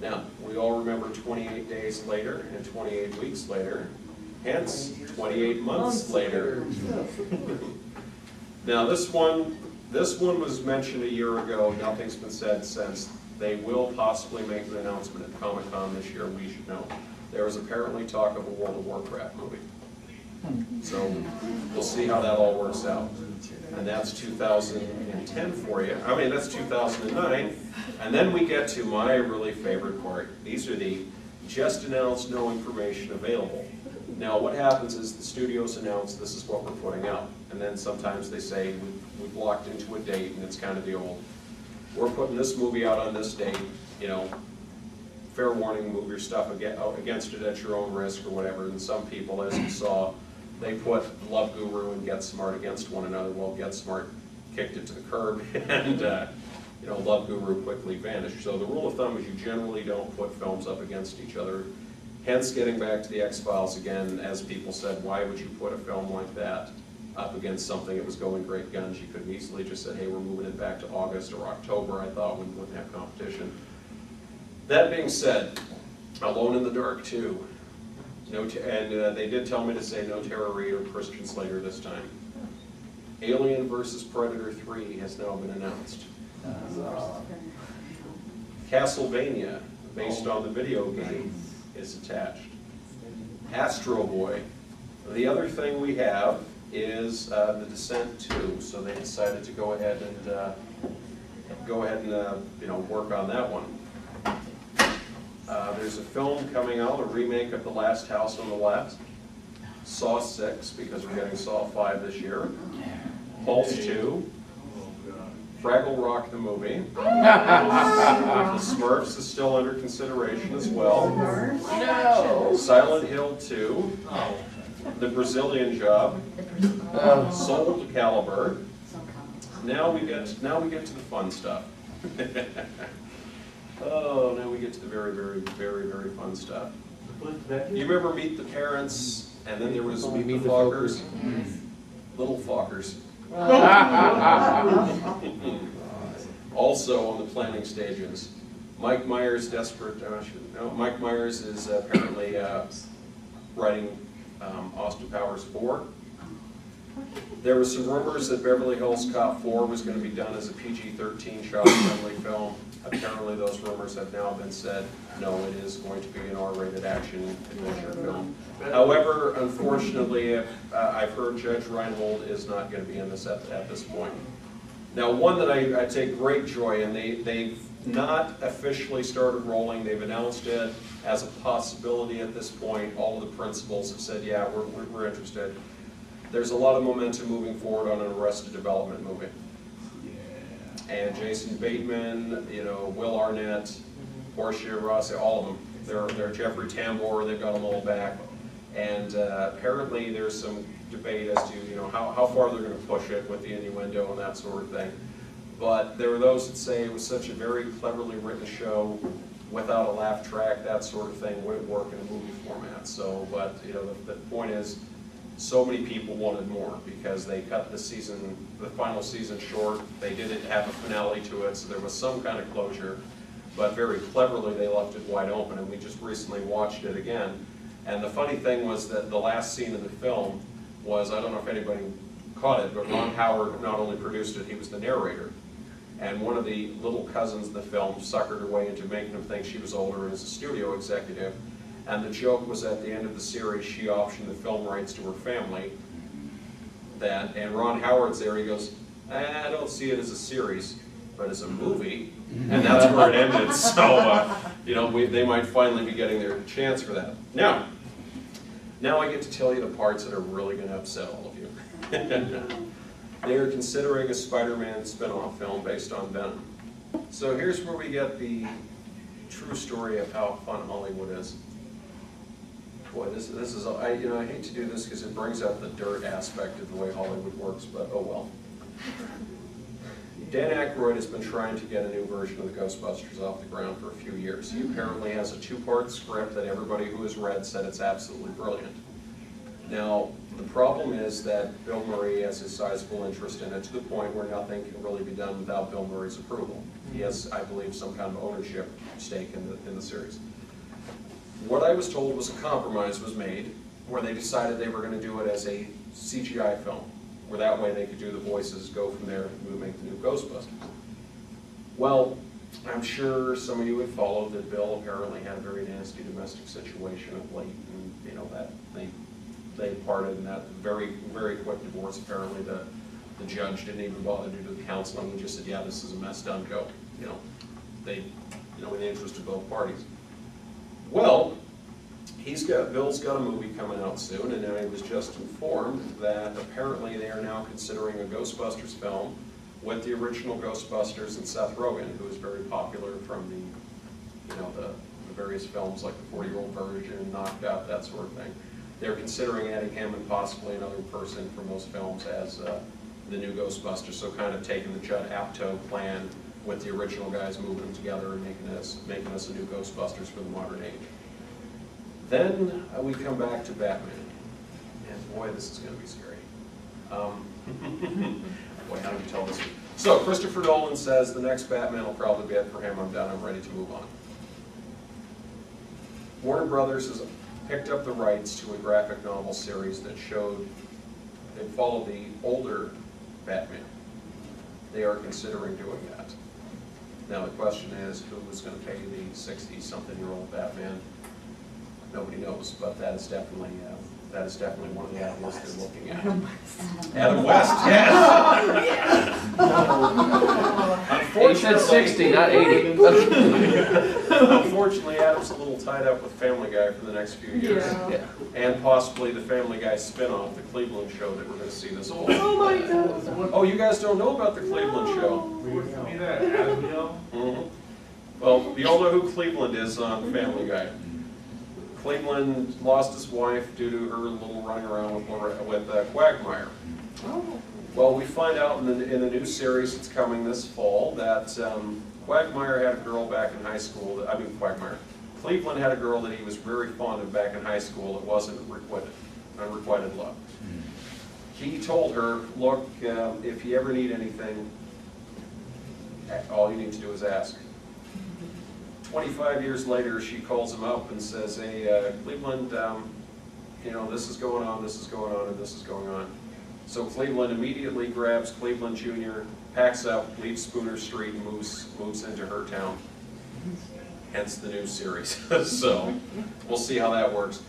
Now, we all remember 28 days later and 28 weeks later, hence 28 months later. Now, this one was mentioned a year ago. Nothing's been said since. They will possibly make an announcement at Comic-Con this year, we should know. There was apparently talk of a World of Warcraft movie. So we'll see how that all works out. And that's 2010 for you. I mean, that's 2009. And then we get to my really favorite part. These are the just announced, no information available. Now, what happens is the studios announce this is what we're putting out. And then sometimes they say we've locked into a date, and it's kind of the old, we're putting this movie out on this date, you know, fair warning, move your stuff against it at your own risk or whatever. And some people, as you saw, they put Love Guru and Get Smart against one another. Well, Get Smart kicked it to the curb, and you know, Love Guru quickly vanished. So the rule of thumb is you generally don't put films up against each other. Hence, getting back to the X-Files again, as people said, why would you put a film like that up against something that was going great guns? You could have easily just said, hey, we're moving it back to August or October. I thought we wouldn't have competition. That being said, Alone in the Dark 2. They did tell me to say no Tara Reid or Christian Slater this time. Alien vs. Predator 3 has now been announced. Castlevania, based on the video game, is attached. Astro Boy. The other thing we have is The Descent 2, so they decided to go ahead and work on that one. There's a film coming out, a remake of The Last House on the Left. Saw 6, because we're getting Saw 5 this year. Pulse 2. Fraggle Rock the movie. The Smurfs is still under consideration as well. No. Silent Hill 2. The Brazilian Job. Soul Calibur. Now we get to the fun stuff. Oh, now we get to the very, very, very, very fun stuff. You remember Meet the Parents, and then there was Meet the Fockers? Little Fockers. Also on the planning stages, Mike Myers Mike Myers is apparently writing Austin Powers 4. There were some rumors that Beverly Hills Cop 4 was going to be done as a PG-13 child-friendly film. Apparently those rumors have now been said. No, it is going to be an R-rated action adventure film. However, unfortunately, I've heard Judge Reinhold is not going to be in this at this point. Now, one that I take great joy in, they've not officially started rolling. They've announced it as a possibility at this point. All of the principals have said, yeah, we're interested. There's a lot of momentum moving forward on an Arrested Development movie. And Jason Bateman, Will Arnett, Portia Rossi, all of them. They're Jeffrey Tambor, they've got them all back. And apparently there's some debate as to how far they're going to push it with the innuendo and that sort of thing. But there are those that say it was such a very cleverly written show without a laugh track, that sort of thing wouldn't work in a movie format. So, but the point is, so many people wanted more because they cut the final season short. They didn't have a finale to it, so there was some kind of closure. But very cleverly, they left it wide open, and we just recently watched it again. And the funny thing was that the last scene in the film was, I don't know if anybody caught it, but Ron Howard not only produced it, he was the narrator. And one of the little cousins in the film suckered her way into making him think she was older and as a studio executive. And the joke was at the end of the series, she optioned the film rights to her family. And Ron Howard's there, he goes, I don't see it as a series, but as a movie. And that's where it ended. So, they might finally be getting their chance for that. Now I get to tell you the parts that are really going to upset all of you. They are considering a Spider-Man spin-off film based on Venom. So here's where we get the true story of how fun Hollywood is. Boy, this is, I hate to do this because it brings out the dirt aspect of the way Hollywood works, but oh well. Dan Aykroyd has been trying to get a new version of the Ghostbusters off the ground for a few years. He apparently has a 2-part script that everybody who has read said it's absolutely brilliant. Now, the problem is that Bill Murray has a sizable interest in it to the point where nothing can really be done without Bill Murray's approval. He has, I believe, some kind of ownership stake in the series. What I was told was a compromise was made where they decided they were going to do it as a CGI film, where that way they could do the voices, go from there, and make the new Ghostbusters. Well, I'm sure some of you have followed that Bill apparently had a very nasty domestic situation of late, and you know that they parted in that very, very quick divorce. Apparently the judge didn't even bother to do the counseling. He just said, yeah, this is a mess, done, go. You know, in the interest of both parties. Well, Bill's got a movie coming out soon, and I was just informed that apparently they are now considering a Ghostbusters film with the original Ghostbusters and Seth Rogen, who is very popular from the various films like The 40-Year-Old Virgin, Knocked Up, that sort of thing. They're considering adding him and possibly another person from those films as the new Ghostbusters, so kind of taking the Judd Apatow plan with the original guys, moving them together and making us a new Ghostbusters for the modern age. Then we come back to Batman, and boy, this is going to be scary. Boy, how do you tell this one? So Christopher Nolan says the next Batman will probably be it for him. I'm done. I'm ready to move on. Warner Brothers has picked up the rights to a graphic novel series that followed the older Batman. They are considering doing that. Now the question is, who is going to pay the 60-something-year-old Batman? Nobody knows, but that is definitely one of the ideas they're looking at. Adam West, yes. He said 60, not 80. Unfortunately, Adam's a little tied up with Family Guy for the next few years, and possibly the Family Guy spin-off, the Cleveland Show that we're going to see this fall. Oh my God! Oh, you guys don't know about the Cleveland Show? Me that, Adam, you know? Mm-hmm. Well, you all know who Cleveland is on Family Guy. Cleveland lost his wife due to her little running around with Quagmire. Oh. Well, we find out in the new series that's coming this fall that Quagmire had a girl back in high school. Cleveland had a girl that he was very fond of back in high school that wasn't unrequited love. He told her, look, if you ever need anything, all you need to do is ask. 25 years later, she calls him up and says, hey, Cleveland, this is going on, this is going on, and this is going on. So Cleveland immediately grabs Cleveland Jr., packs up, leaves Spooner Street, and moves into her town. Hence the new series. So we'll see how that works.